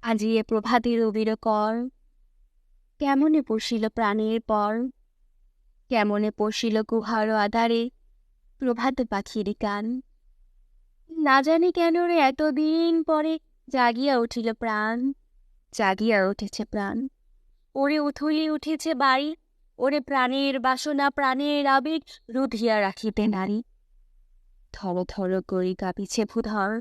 আজি এ প্রভাতের অবির কর, কেমনে পশিল প্রাণের পর, কেমনে পশিল গুহার আধারে প্রভাত পাখির গান। না জানি কেন রে এতদিন পরে জাগিয়া উঠিল প্রাণ, জাগিয়া উঠেছে প্রাণ। ওরে উথলি উঠেছে বাড়ি, ওরে প্রাণের বাসনা প্রাণের আবেগ রুধিয়া রাখিতে নারী। থর থর করি কাঁপিছে ভূধর,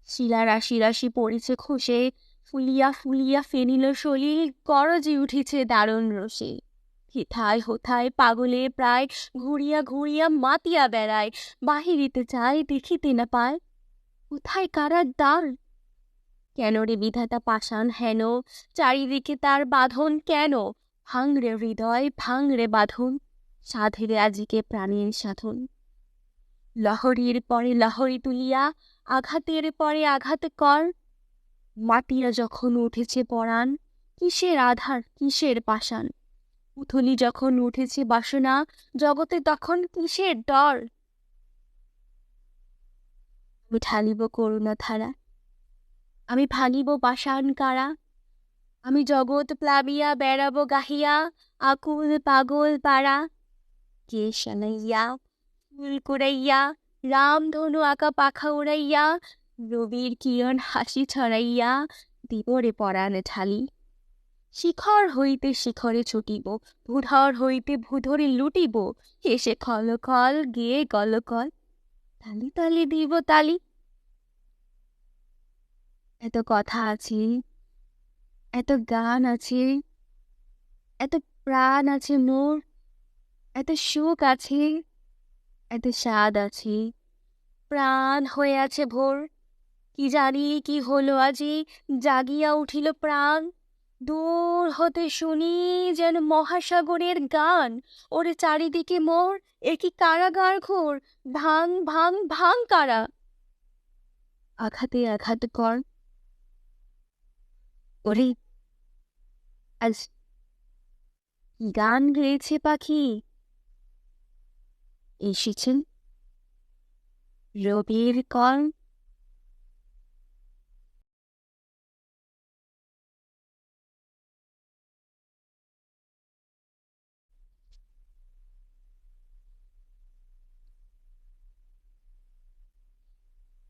শিলা রাশি রাশি পড়েছে খসে, ফুলিয়া ফুলিয়া ফেনিল সলিল গরজে উঠেছে দারুণ রসে। হেথায় হোথায় পাগলে প্রায় ঘুরিয়া ঘুরিয়া মাতিয়া বেড়ায়, বাহিরিতে চায় দেখিতে না পায় কোথায় কারার দ্বার। কেন রে বিধাতা পাষাণ হেন, চারিদিকে তার বাঁধন কেন? ভাঙরে হৃদয় ভাঙরে বাঁধন, সাধেরে আজিকে প্রাণীর সাধন। লহরীর পরে লহরী তুলিয়া আঘাতের পরে আঘাত কর। মাতিয়া যখন উঠেছে পরাণ, কিসের আধার কিসের পাষাণ। উথলি যখন উঠেছে বাসনা, জগতে তখন কিসের ডর। আমি ঢালিব করুণা ধারা, আমি ভাঙিব পাষাণ কারা। আমি জগৎ প্লাবিয়া বেড়াবো গাহিয়া, আকুল পাগল পাড়া। কে শানাইয়া ফুল কুড়াইয়া, রামধনু আঁকা পাখা উড়াইয়া, রবির কিরণ হাসি ছড়াইয়া দিবরে পরাণ ঢালি। শিখর হইতে শিখরে ছুটিব, ভূধর হইতে ভূধরে লুটিব, হেসে খলকল গেয়ে গলকল, তালি তালি দিব তালি। এত কথা আছে, এত গান আছে, এত প্রাণ আছে মোর, এত সুখ আছে, এত স্বাদ আছে, প্রাণ হয়ে আছে ভোর। কি জানি কি হলো আজি, জাগিয়া উঠিল প্রাণ। দূর হতে শুনি যেন মহাসাগরের গান, ওরে চারিদিকে মোর এ কি কারাগার ঘোর, ভাঙ ভাঙ ভাঙ কারা। আঘাতে আঘাত কর। ওরে আজ কি গান গেয়েছে পাখি, এসেছেন রবির কর।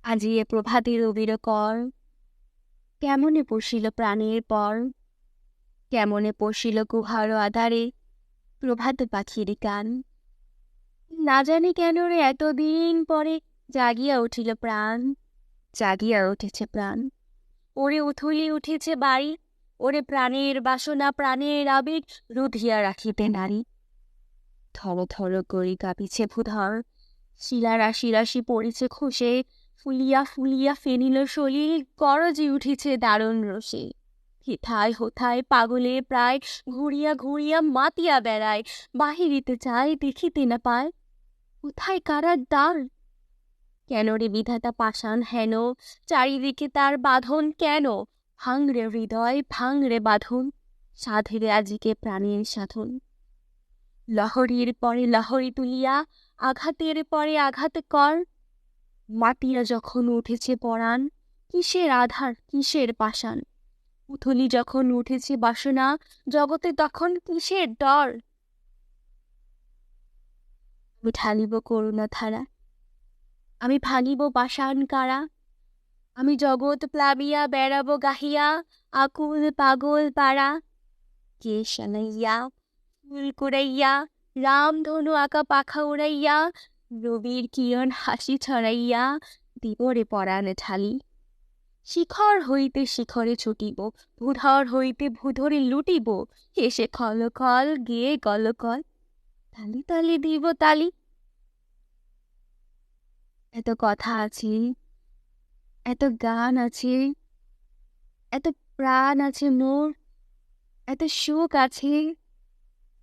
আজি এ প্রভাতের অবির কর, কেমনে পশিল প্রাণের পর, কেমনে পশিল গুহার আধারে প্রভাত পাখির গান। না জানি কেন রে এতদিন পরে জাগিয়া উঠিল প্রাণ, জাগিয়া উঠেছে প্রাণ। ওরে উথলি উঠেছে বাড়ি, ওরে প্রাণের বাসনা প্রাণের আবেগ রুধিয়া রাখিতে নারী। থর থর করি কাঁপিছে ভূধর, শিলা রাশি রাশি পড়েছে খসে, ফুলিয়া ফুলিয়া ফেনিল সলিল গরজে উঠেছে দারুণ রসে। হেথায় হোথায় পাগলে প্রায় ঘুরিয়া ঘুরিয়া মাতিয়া বেড়ায়, বাহিরিতে চায় দেখিতে না পায় কোথায় কারার দ্বার। কেন রে বিধাতা পাষাণ হেন, চারিদিকে তার বাঁধন কেন? ভাঙরে হৃদয় ভাঙরে বাঁধন, সাধেরে আজিকে প্রাণীর সাধন। লহরীর পরে লহরী তুলিয়া আঘাতের পরে আঘাত কর। মাতিয়া যখন উঠেছে পরাণ, কিসের আধার কিসের পাষাণ। উথলি যখন উঠেছে বাসনা, জগতে তখন কিসের ডর। আমি ঢালিব করুণা ধারা, আমি ভাঙিব পাষাণ কারা। আমি জগৎ প্লাবিয়া বেড়াবো গাহিয়া, আকুল পাগল পাড়া। কে শানাইয়া ফুল কুড়াইয়া, রামধনু আঁকা পাখা উড়াইয়া, রবির কিরণ হাসি ছড়াইয়া দিবরে পরাণ ঢালি। শিখর হইতে শিখরে ছুটিব, ভূধর হইতে ভূধরে লুটিব, হেসে খলকল গেয়ে গলকল, তালি তালি দিব তালি। এত কথা আছে, এত গান আছে, এত প্রাণ আছে মোর, এত সুখ আছে,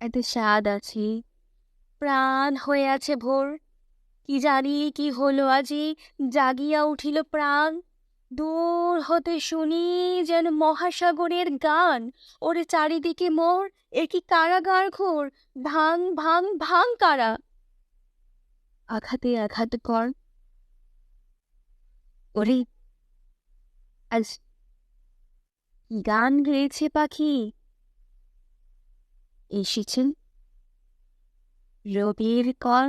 এত স্বাদ আছে, প্রাণ হয়ে আছে ভোর। কি জানি কি হলো আজি, জাগিয়া উঠিল প্রাণ। দূর হতে শুনি যেন মহাসাগরের গান, ওরে চারিদিকে মোর এ কি কারাগার ঘোর, ভাঙ ভাঙ ভাঙ কারা। আঘাতে আঘাত কর। ওরে আজ কি গান গেয়েছে পাখি? এসেছেন রবির কল